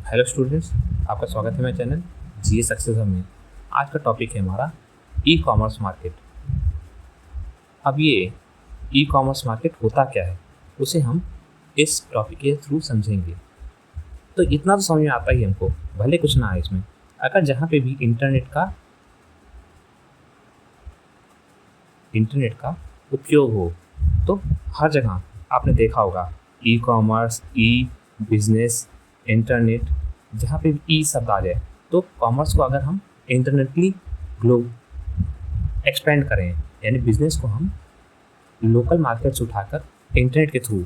Hello students, आपका स्वागत है मेरे चैनल जीए सक्सेस में। आज का टॉपिक है हमारा ई कॉमर्स मार्केट। अब ये ई कॉमर्स मार्केट होता क्या है, उसे हम इस टॉपिक के थ्रू समझेंगे। तो इतना तो समझ में आता ही हमको, भले कुछ ना आए इसमें। अगर जहाँ पे भी इंटरनेट का उपयोग हो तो हर जगह आपने देखा होगा ई कॉमर्स, ई बिजनेस, इंटरनेट, जहाँ पे ई शब्द आ जाए तो कॉमर्स को अगर हम इंटरनेटली ग्लोब एक्सपेंड करें, यानी बिजनेस को हम लोकल मार्केट से उठाकर इंटरनेट के थ्रू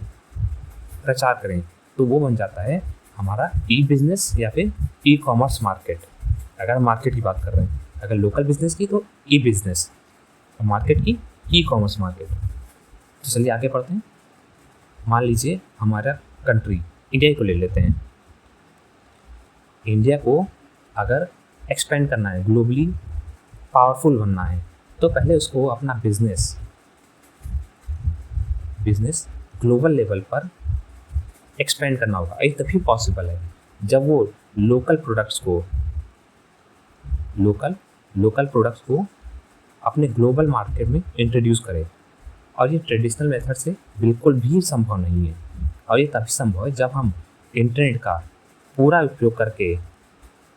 प्रचार करें, तो वो बन जाता है हमारा ई बिजनेस या फिर ई कॉमर्स मार्केट। अगर हम मार्केट की बात कर रहे हैं, अगर लोकल बिजनेस की तो ई बिजनेस, मार्केट की ई कॉमर्स मार्केट। तो चलिए आगे बढ़ते हैं। मान लीजिए हमारा कंट्री इंडिया को ले लेते हैं। इंडिया को अगर एक्सपेंड करना है, ग्लोबली पावरफुल बनना है, तो पहले उसको अपना बिजनेस ग्लोबल लेवल पर एक्सपेंड करना होगा। ये तभी पॉसिबल है जब वो लोकल प्रोडक्ट्स को अपने ग्लोबल मार्केट में इंट्रोड्यूस करे। और ये ट्रेडिशनल मेथड से बिल्कुल भी संभव नहीं है। और ये तभी संभव है जब हम इंटरनेट का पूरा उपयोग करके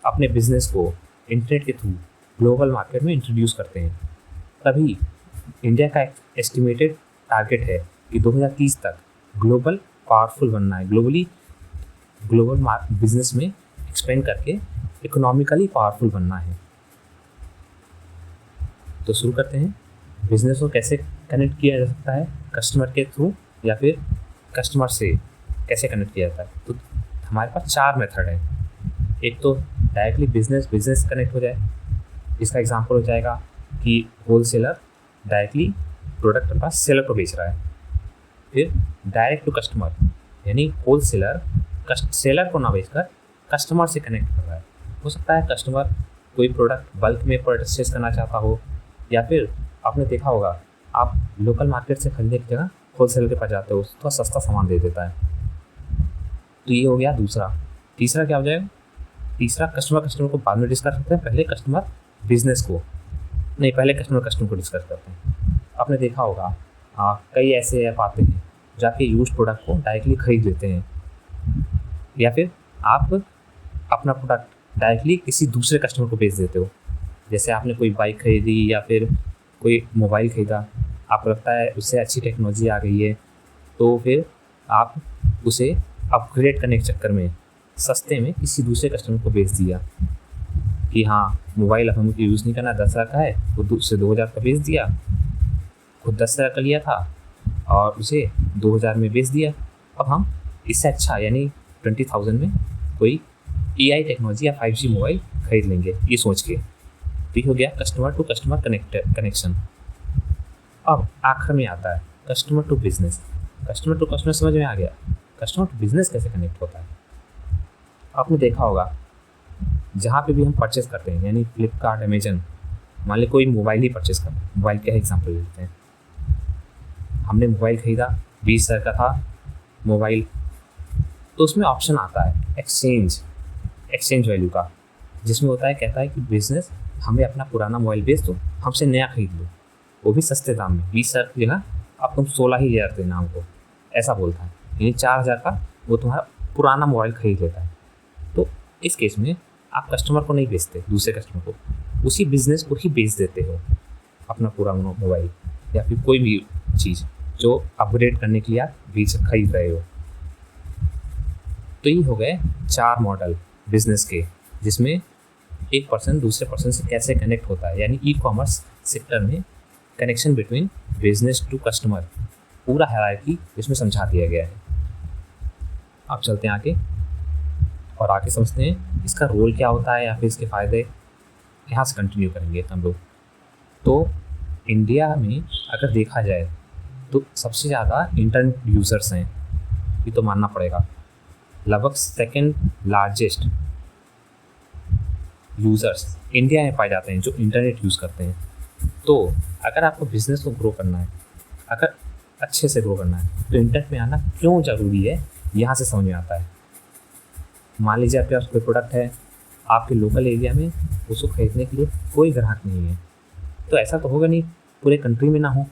अपने बिजनेस को इंटरनेट के थ्रू ग्लोबल मार्केट में इंट्रोड्यूस करते हैं। तभी इंडिया का एक एस्टिमेटेड टारगेट है कि 2030 तक ग्लोबल पावरफुल बनना है, ग्लोबल बिजनेस में एक्सपेंड करके इकोनॉमिकली पावरफुल बनना है। तो शुरू करते हैं। बिजनेस को कैसे कनेक्ट किया जा सकता है, कस्टमर के थ्रू या फिर कस्टमर से कैसे कनेक्ट किया जाता है। तो हमारे पास 4 मेथड है। एक तो डायरेक्टली बिजनेस कनेक्ट हो जाए, इसका एग्जांपल हो जाएगा कि होलसेलर डायरेक्टली प्रोडक्ट अपना सेलर को बेच रहा है। फिर डायरेक्ट टू कस्टमर, यानी होलसेलर सेलर को ना बेचकर कस्टमर से कनेक्ट कर रहा है। हो सकता है कस्टमर कोई प्रोडक्ट बल्क में परचेस करना चाहता हो, या फिर आपने देखा होगा आप लोकल मार्केट से खरीदने की जगह होलसेलर के पास जाते हो, थोड़ा सस्ता सामान दे देता है। तो ये हो गया दूसरा। तीसरा क्या हो जाएगा? तीसरा कस्टमर को बाद में डिस्कस करते हैं, पहले कस्टमर को डिस्कस करते हैं। आपने देखा होगा कई ऐसे ऐप आते हैं जाके यूज प्रोडक्ट को डायरेक्टली खरीद लेते हैं, या फिर आप अपना प्रोडक्ट डायरेक्टली किसी दूसरे कस्टमर को बेच देते हो। जैसे आपने कोई बाइक खरीदी या फिर कोई मोबाइल खरीदा, आपको लगता है उससे अच्छी टेक्नोलॉजी आ गई है, तो फिर आप उसे अपग्रेड करने के चक्कर में सस्ते में किसी दूसरे कस्टमर को बेच दिया कि हाँ मोबाइल अब हमको यूज़ नहीं करना, 10,000 का है, वो उससे 2,000 का बेच दिया। खुद 10,000 का लिया था और उसे 2,000 में बेच दिया। अब हम इससे अच्छा यानी 20,000 में कोई AI टेक्नोलॉजी या 5G मोबाइल खरीद लेंगे, ये सोच के। तो ये हो गया कस्टमर टू कस्टमर कनेक्शन। अब आखिर में आता है customer to business. Customer to customer समझ में आ गया, कस्टमर टू बिजनेस कैसे कनेक्ट होता है। आपने देखा होगा जहाँ पे भी हम परचेस करते हैं, यानी फ्लिपकार्ट, अमेजन, मान ली कोई मोबाइल ही परचेस करते हैं, मोबाइल का एग्जाम्पल लेते हैं। हमने मोबाइल खरीदा, 20,000 का था मोबाइल, तो उसमें ऑप्शन आता है एक्सचेंज वैल्यू का, जिसमें होता है, कहता है कि बिजनेस हमें अपना पुराना मोबाइल बेच दो, हमसे नया खरीद लो, वो भी सस्ते दाम में। 20,000 की जगह अब तुम 16,000 देना हमको, ऐसा बोलता है। यानी 4,000 का वो तुम्हारा पुराना मोबाइल खरीद लेता है। तो इस केस में आप कस्टमर को नहीं बेचते, दूसरे कस्टमर को, उसी बिजनेस को ही बेच देते हो अपना पुराना मोबाइल या फिर कोई भी चीज़ जो अपग्रेड करने के लिए आप खरीद रहे हो। तो ये हो गए 4 मॉडल बिजनेस के, जिसमें एक पर्सन दूसरे पर्सन से कैसे कनेक्ट होता है, यानी ई कॉमर्स सेक्टर में connection between business to customer, पूरा हायरार्की इसमें समझा दिया गया है। अब चलते हैं आगे और आगे समझते हैं इसका रोल क्या होता है या फिर इसके फ़ायदे। यहाँ से कंटिन्यू करेंगे हम लोग। तो इंडिया में अगर देखा जाए तो सबसे ज़्यादा इंटरनेट यूज़र्स हैं, ये तो मानना पड़ेगा। लगभग सेकेंड लार्जेस्ट यूज़र्स इंडिया में पाए जाते हैं जो इंटरनेट यूज़ करते हैं। तो अगर आपको बिज़नेस को ग्रो करना है, अगर अच्छे से ग्रो करना है, तो इंटरनेट में आना क्यों ज़रूरी है, यहाँ से समझ में आता है। मान लीजिए आपके पास कोई प्रोडक्ट है, आपके लोकल एरिया में उसको खरीदने के लिए कोई ग्राहक नहीं है, तो ऐसा तो होगा नहीं पूरे कंट्री में ना हो।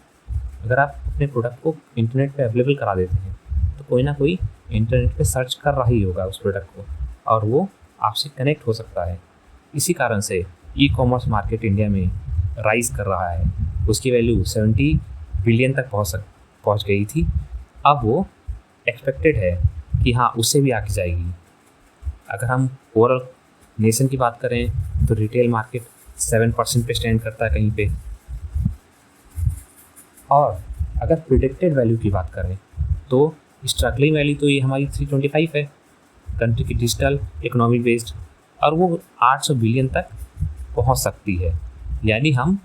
अगर आप अपने प्रोडक्ट को इंटरनेट पे अवेलेबल करा देते हैं तो कोई ना कोई इंटरनेट पे सर्च कर रहा ही होगा उस प्रोडक्ट को, और वो आपसे कनेक्ट हो सकता है। इसी कारण से ई कॉमर्स मार्केट इंडिया में राइज कर रहा है। उसकी वैल्यू 70 बिलियन तक पहुंच गई थी। अब वो एक्सपेक्टेड है कि हाँ, उससे भी आगे जाएगी। अगर हम ओवरऑल नेशन की बात करें तो रिटेल मार्केट 7% पे स्टैंड करता है कहीं पे। और अगर प्रिडिक्टेड वैल्यू की बात करें तो स्ट्रगलिंग वैल्यू तो ये हमारी 325 है, कंट्री की डिजिटल इकोनॉमी बेस्ड, और वो 800 बिलियन तक पहुंच सकती है। यानी हम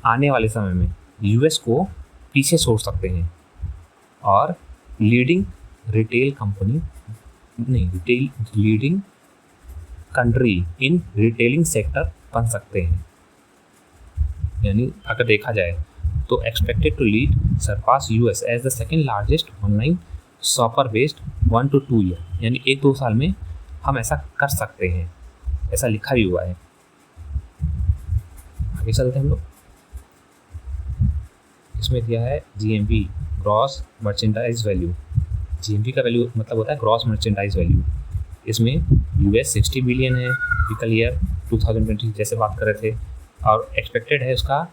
आने वाले समय में यूएस को पीछे छोड़ सकते हैं और leading country in retailing sector बन सकते हैं। यानी अगर देखा जाए तो expected to lead surpass US as the second largest online shopper based 1 to 2 year, यानी 1-2 साल में हम ऐसा कर सकते हैं, ऐसा लिखा भी हुआ है। आगे चलते हैं हम लोग। इसमें दिया है GMV, gross merchandise value. GMV का वैल्यू मतलब होता है ग्रॉस मर्चेंडाइज वैल्यू। इसमें यूएस 60 बिलियन है फिजिकल ईयर 2020 जैसे बात कर रहे थे, और एक्सपेक्टेड है उसका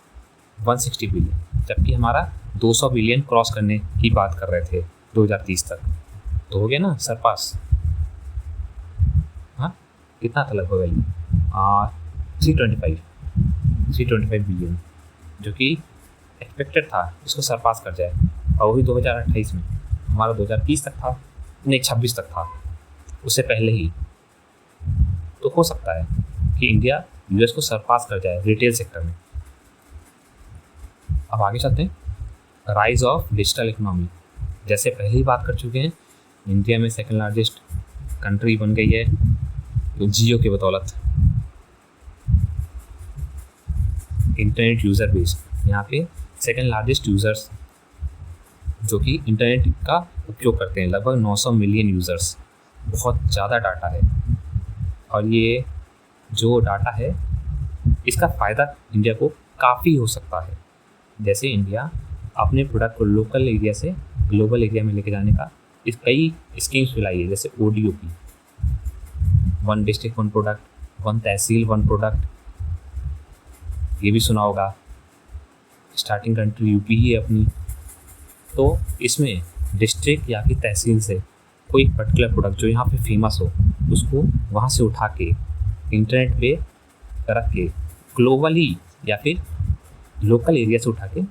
160 बिलियन, जबकि हमारा 200 बिलियन क्रॉस करने की बात कर रहे थे 2030 तक। तो हो गया ना सरपास। हाँ, कितना था लगभग वैल्यू? 325 बिलियन, जो कि एक्सपेक्टेड था इसको सरपास कर जाए, और वही 2028 में। हमारा 2030 तक था, नहीं 26 तक था, उससे पहले ही। तो हो सकता है कि इंडिया यूएस को सरपास कर जाए रिटेल सेक्टर में। अब आगे चलते हैं। राइज ऑफ डिजिटल इकोनॉमी, जैसे पहले ही बात कर चुके हैं, इंडिया में सेकंड लार्जेस्ट कंट्री बन गई है तो जियो के बदौलत। इंटरनेट यूज़र बेस, यहाँ पे सेकंड लार्जेस्ट यूज़र्स जो कि इंटरनेट का उपयोग करते हैं, लगभग 900 मिलियन यूज़र्स। बहुत ज़्यादा डाटा है, और ये जो डाटा है इसका फ़ायदा इंडिया को काफ़ी हो सकता है। जैसे इंडिया अपने प्रोडक्ट को लोकल एरिया से ग्लोबल एरिया में लेके जाने का इस कई स्कीम्स लाई है, जैसे ODOP, 1 डिस्ट्रिक्ट 1 प्रोडक्ट, 1 तहसील 1 प्रोडक्ट, ये भी सुना होगा। स्टार्टिंग कंट्री यूपी ही है अपनी, तो इसमें डिस्ट्रिक्ट या फिर तहसील से कोई पर्टिकुलर प्रोडक्ट जो यहाँ पे फेमस हो उसको वहाँ से उठा के इंटरनेट पे रख के ग्लोबली या फिर लोकल एरिया से उठा के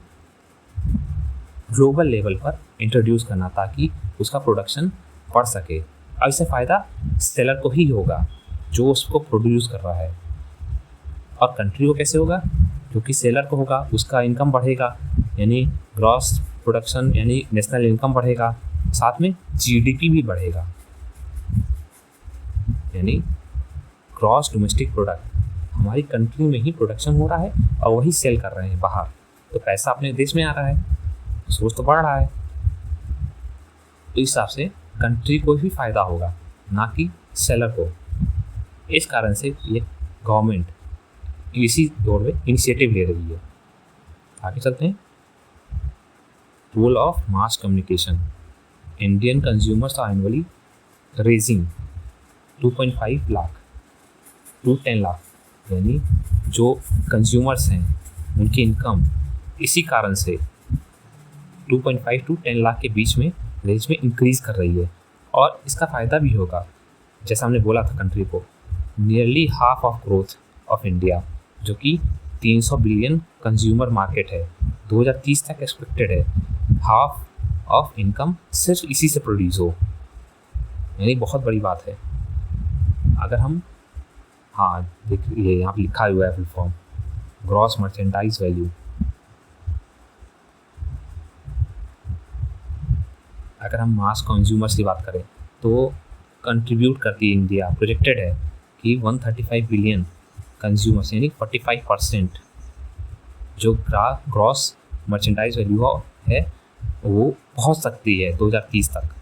ग्लोबल लेवल पर इंट्रोड्यूस करना, ताकि उसका प्रोडक्शन बढ़ सके। अब इससे फ़ायदा सेलर को ही होगा जो उसको प्रोड्यूस कर रहा है, और कंट्री को कैसे होगा? क्योंकि सेलर को होगा, उसका इनकम बढ़ेगा, यानी ग्रॉस प्रोडक्शन यानी नेशनल इनकम बढ़ेगा, साथ में GDP भी बढ़ेगा। यानी ग्रॉस डोमेस्टिक प्रोडक्ट, हमारी कंट्री में ही प्रोडक्शन हो रहा है और वही सेल कर रहे हैं बाहर, तो पैसा अपने देश में आ रहा है, सोर्स तो बढ़ रहा है। तो इस हिसाब से कंट्री को भी फ़ायदा होगा, ना कि सेलर को। इस कारण से ये गवर्नमेंट इसी दौर में इनिशिएटिव ले रही है। आगे चलते हैं। Role of mass communication, Indian consumers are annually raising 2.5 lakh to 10 lakh, यानी जो कंज्यूमर्स हैं उनकी इनकम इसी कारण से 2.5 to 10 लाख के बीच में रेंज में इंक्रीज़ कर रही है। और इसका फ़ायदा भी होगा, जैसा हमने बोला था कंट्री को, nearly half of growth of India, जो कि 300 बिलियन कंज्यूमर मार्केट है, 2030 तक एक्सपेक्टेड है। हाफ ऑफ इनकम सिर्फ इसी से प्रोड्यूस हो, यानी बहुत बड़ी बात है। अगर हम देखिए यहाँ पर लिखा हुआ है full form, gross merchandise value. अगर हम मास कंज्यूमर्स की बात करें तो कंट्रीब्यूट करती है इंडिया, प्रोजेक्टेड है कि 135 बिलियन कंज्यूमर्स, यानी 45% जो ग्रॉस मर्चेंडाइज वैल्यू है वो पहुंच सकती है 2030 तक।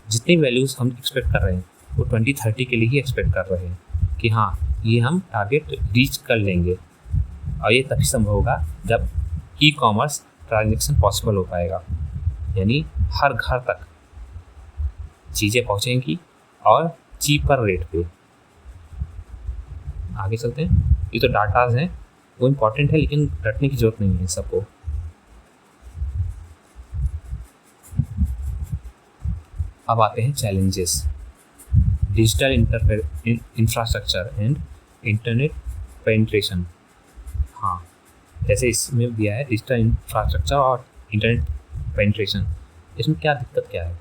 जितनी वैल्यूज़ हम एक्सपेक्ट कर रहे हैं वो 2030 के लिए ही एक्सपेक्ट कर रहे हैं कि हाँ ये हम टारगेट रीच कर लेंगे। और ये तभी संभव होगा जब ई कॉमर्स ट्रांजेक्शन पॉसिबल हो पाएगा, यानी हर घर तक चीज़ें पहुँचेंगी और चीपर रेट पे। आगे चलते हैं। ये तो डाटाज हैं, वो इम्पॉर्टेंट है लेकिन रटने की ज़रूरत नहीं है सबको। अब आते हैं challenges. Digital infrastructure and internet penetration. हाँ, जैसे इसमें दिया है डिजिटल इंफ्रास्ट्रक्चर और इंटरनेट पेनिट्रेशन। इसमें क्या दिक्कत क्या है?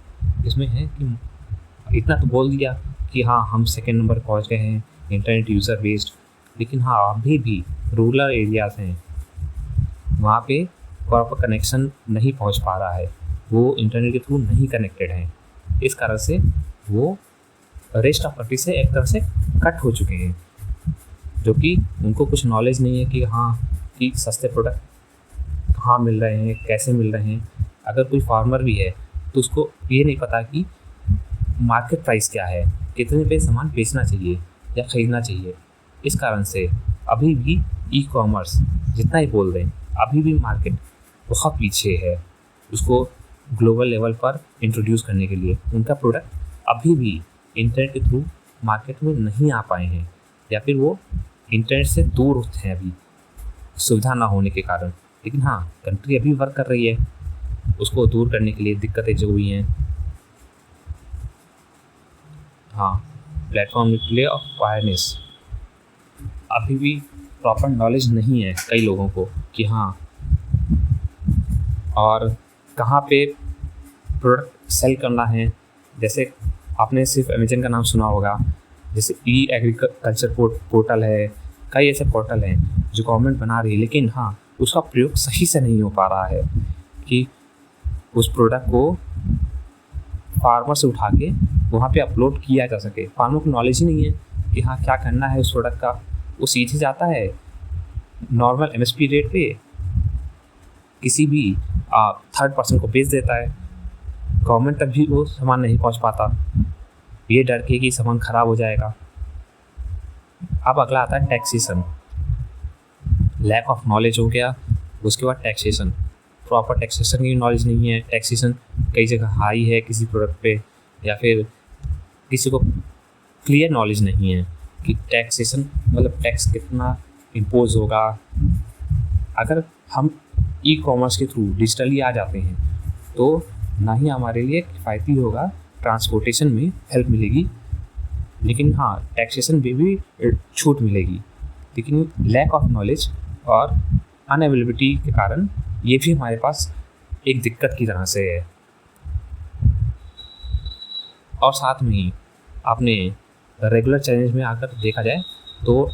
इसमें है कि इतना तो बोल दिया कि हाँ हम सेकेंड नंबर पहुँच गए हैं इंटरनेट यूज़र बेस्ड, लेकिन हाँ अभी भी रूरल एरियाज़ हैं, वहाँ पे प्रॉपर कनेक्शन नहीं पहुँच पा रहा है, वो इंटरनेट के थ्रू नहीं कनेक्टेड हैं। इस कारण से वो रेस्ट ऑफ कंट्री से एक तरह से कट हो चुके हैं, जो कि उनको कुछ नॉलेज नहीं है कि हाँ कि सस्ते प्रोडक्ट कहाँ मिल रहे हैं, कैसे मिल रहे हैं। अगर कोई फार्मर भी है तो उसको ये नहीं पता कि मार्केट प्राइस क्या है, कितने पे सामान बेचना चाहिए या ख़रीदना चाहिए। इस कारण से अभी भी ई कॉमर्स जितना ही बोल दें, अभी भी मार्केट बहुत पीछे है उसको ग्लोबल लेवल पर इंट्रोड्यूस करने के लिए। उनका प्रोडक्ट अभी भी इंटरनेट के थ्रू मार्केट में नहीं आ पाए हैं, या फिर वो इंटरनेट से दूर होते हैं अभी सुविधा ना होने के कारण। लेकिन हाँ कंट्री अभी वर्क कर रही है उसको दूर करने के लिए, दिक्कतें जो हुई हैं। हाँ, प्लेटफॉर्म डिस्प्ले ऑफ अवेयरनेस, अभी भी प्रॉपर नॉलेज नहीं है कई लोगों को कि हाँ और कहाँ पे प्रोडक्ट सेल करना है। जैसे आपने सिर्फ अमेजन का नाम सुना होगा, जैसे ई एग्रीकल्चर पोर्टल है, कई ऐसे पोर्टल हैं जो गवर्नमेंट बना रही है, लेकिन हाँ उसका प्रयोग सही से नहीं हो पा रहा है कि उस प्रोडक्ट को फार्मर से उठा के वहाँ पे अपलोड किया जा सके। फार्मर को नॉलेज ही नहीं है कि हाँ क्या करना है उस प्रोडक्ट का। वो सीधे जाता है नॉर्मल MSP रेट पे किसी भी थर्ड पर्सन को बेच देता है, गवर्नमेंट तक भी वो सामान नहीं पहुंच पाता, ये डर के कि सामान ख़राब हो जाएगा। अब अगला आता है टैक्सेशन। लैक ऑफ नॉलेज हो गया, उसके बाद टैक्सेशन, प्रॉपर टैक्सेशन की नॉलेज नहीं है। टैक्सेशन कई जगह हाई है किसी प्रोडक्ट पे, या फिर किसी को क्लियर नॉलेज नहीं है कि टैक्सेशन मतलब टैक्स कितना इम्पोज होगा। अगर हम ई कॉमर्स के थ्रू डिजिटली आ जाते हैं तो ना ही हमारे लिए किफ़ायती होगा, ट्रांसपोर्टेशन में हेल्प मिलेगी, लेकिन हाँ टैक्सेशन में भी छूट मिलेगी। लेकिन लैक ऑफ नॉलेज और अनअवेलेबिलिटी के कारण ये भी हमारे पास एक दिक्कत की तरह से है। और साथ में ही आपने रेगुलर चैलेंज में आकर देखा जाए तो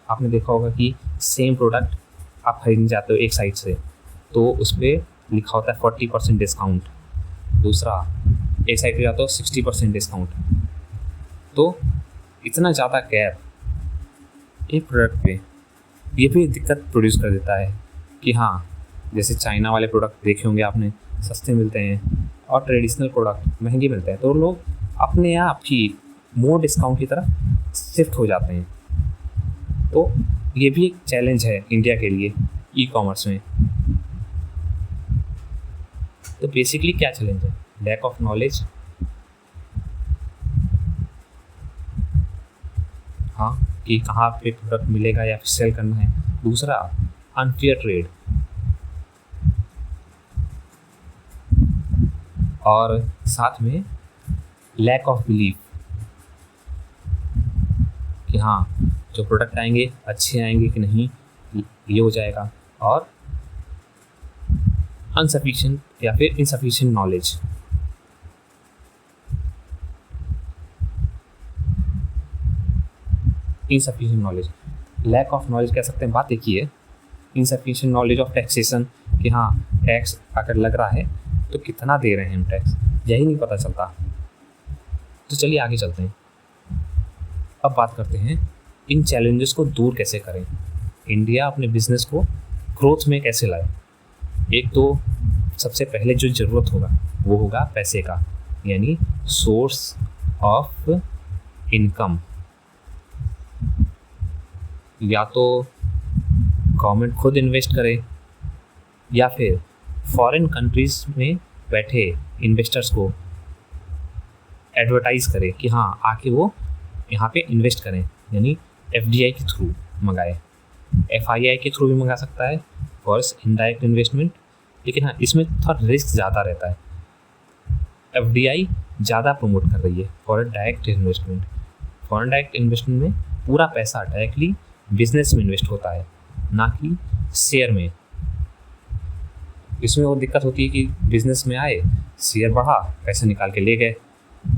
आपने देखा होगा कि सेम प्रोडक्ट आप खरीदने जाते हो एक साइट से तो उस पर लिखा होता है 40% डिस्काउंट, दूसरा एक साइट पे जाता हो 60% डिस्काउंट। तो इतना ज़्यादा गैप एक प्रोडक्ट पे ये भी दिक्कत प्रोड्यूस कर देता है कि हाँ जैसे चाइना वाले प्रोडक्ट देखे होंगे आपने, सस्ते मिलते हैं और ट्रेडिशनल प्रोडक्ट महंगे मिलते हैं, तो लोग अपने आप ही मोर डिस्काउंट की तरफ शिफ्ट हो जाते हैं। तो ये भी एक चैलेंज है इंडिया के लिए ई कॉमर्स में। तो बेसिकली क्या चैलेंज है? लैक ऑफ नॉलेज, हाँ कि कहाँ पे प्रोडक्ट मिलेगा या फिर सेल करना है। दूसरा अनफेयर ट्रेड, और साथ में लैक ऑफ बिलीफ कि हाँ जो प्रोडक्ट आएंगे अच्छे आएंगे कि नहीं ये हो जाएगा। और अनसफिशिएंट या फिर insufficient knowledge, insufficient knowledge, lack of knowledge कह सकते हैं। बात एक ही है, इनसफिशिएंट नॉलेज ऑफ टैक्सेशन कि हाँ टैक्स अगर लग रहा है तो कितना दे रहे हैं हम टैक्स, यही नहीं पता चलता। तो चलिए आगे चलते हैं। अब बात करते हैं इन चैलेंजेस को दूर कैसे करें, इंडिया अपने बिजनेस को ग्रोथ में कैसे लाए। एक तो सबसे पहले जो ज़रूरत होगा वो होगा पैसे का, यानी सोर्स ऑफ इनकम या तो गवर्नमेंट खुद इन्वेस्ट करे या फिर फॉरेन कंट्रीज में बैठे इन्वेस्टर्स को एडवर्टाइज करे कि हाँ आके वो यहाँ पे इन्वेस्ट करें, यानी FDI के थ्रू मंगाए। FII के थ्रू भी मंगा सकता है फॉरेस्ट इनडायरेक्ट इन्वेस्टमेंट, लेकिन हाँ इसमें थोड़ा रिस्क ज़्यादा रहता है। FDI ज़्यादा प्रमोट कर रही है foreign direct investment. Foreign direct investment में पूरा पैसा डायरेक्टली बिजनेस में इन्वेस्ट होता है, ना कि शेयर में। इसमें वो दिक्कत होती है कि बिजनेस में आए, शेयर बढ़ा, पैसे निकाल के ले गए,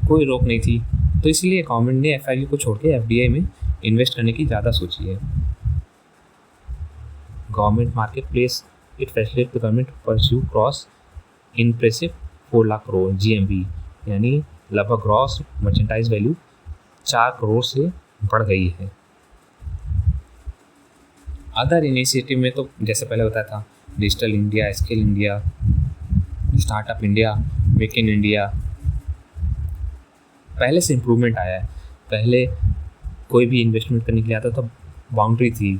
कोई रोक नहीं थी। तो इसलिए गवर्नमेंट ने FII को छोड़ के FDI में इन्वेस्ट करने की ज़्यादा सोची है। Government market place it facilitate the government pursue cross impressive 4 lakh crore GMV, यानी लगभग ग्रॉस मर्चेंटाइज वैल्यू 4 करोड़ से बढ़ गई है। अदर इनिशिएटिव में तो जैसे पहले बताया था, digital India, skill India, startup India, make in India, पहले से इम्प्रूवमेंट आया है। पहले कोई भी इन्वेस्टमेंट करने के लिए आता तो बाउंड्री थी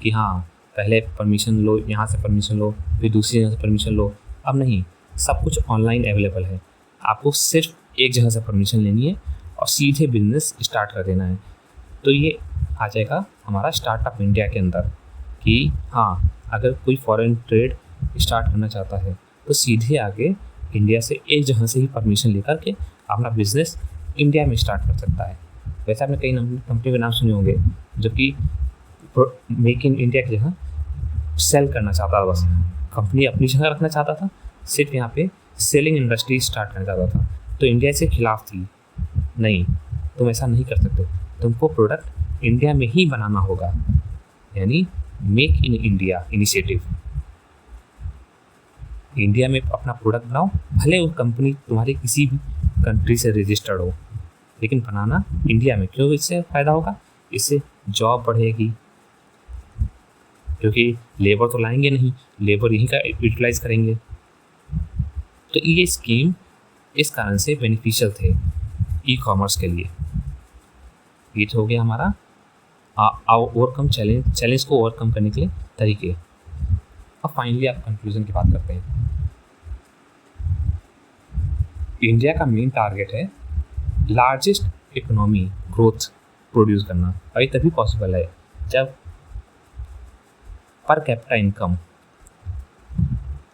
कि हाँ पहले परमिशन लो, यहाँ से परमिशन लो, फिर दूसरी जगह से परमिशन लो। अब नहीं, सब कुछ ऑनलाइन अवेलेबल है। आपको सिर्फ एक जगह से परमिशन लेनी है और सीधे बिजनेस स्टार्ट कर देना है। तो ये आ जाएगा हमारा स्टार्टअप इंडिया के अंदर कि हाँ अगर कोई फॉरेन ट्रेड स्टार्ट करना चाहता है तो सीधे आगे इंडिया से एक जगह से ही परमिशन लेकर के अपना बिजनेस इंडिया में स्टार्ट कर सकता है। वैसे आपने कई कंपनी के नाम सुने होंगे जो कि मेक इन इंडिया की जगह सेल करना चाहता था, बस कंपनी अपनी जगह रखना चाहता था, सिर्फ यहाँ पे सेलिंग इंडस्ट्री स्टार्ट करना चाहता था। तो इंडिया इसके खिलाफ थी, नहीं तुम ऐसा नहीं कर सकते, तुमको प्रोडक्ट इंडिया में ही बनाना होगा, यानी make in India initiative. India में अपना प्रोडक्ट बनाओ, भले वो कंपनी तुम्हारी किसी भी कंट्री से रजिस्टर्ड हो, लेकिन बनाना इंडिया में। क्यों? इससे फ़ायदा होगा, इससे जॉब बढ़ेगी, क्योंकि लेबर तो लाएंगे नहीं, लेबर यहीं का यूटिलाइज करेंगे। तो ये स्कीम इस कारण से बेनिफिशियल थे ई-कॉमर्स के लिए। ये तो हो गया हमारा ओवरकम चैलेंज को ओवरकम करने के लिए तरीके। अब फाइनली आप कंक्लूजन की बात करते हैं। इंडिया का मेन टारगेट है लार्जेस्ट इकोनॉमी ग्रोथ प्रोड्यूस करना। और ये तभी पॉसिबल है जब पर कैपिटा इनकम,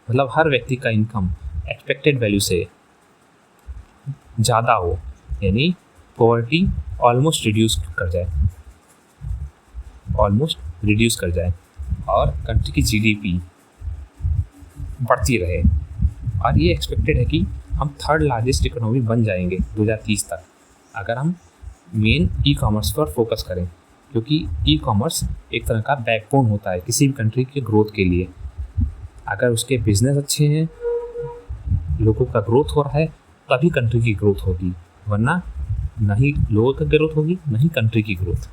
मतलब हर व्यक्ति का इनकम एक्सपेक्टेड वैल्यू से ज़्यादा हो, यानी पॉवर्टी ऑलमोस्ट रिड्यूस कर जाए और कंट्री की GDP बढ़ती रहे। और ये एक्सपेक्टेड है कि हम 3rd लार्जेस्ट इकोनॉमी बन जाएंगे 2030 तक, अगर हम मेन ई-कॉमर्स पर फोकस करें, क्योंकि ई-कॉमर्स एक तरह का बैकबोन होता है किसी भी कंट्री के ग्रोथ के लिए। अगर उसके बिजनेस अच्छे हैं, लोगों का ग्रोथ हो रहा है, तभी कंट्री की ग्रोथ होगी, वरना ना ही लोगों की ग्रोथ होगी ना ही कंट्री की ग्रोथ।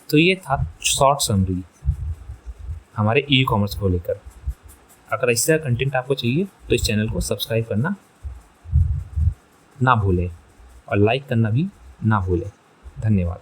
तो ये था शॉर्ट समरी हमारे ई-कॉमर्स को लेकर। अगर इस तरह कंटेंट आपको चाहिए तो इस चैनल को सब्सक्राइब करना ना भूलें और लाइक करना भी ना भूलें। धन्यवाद।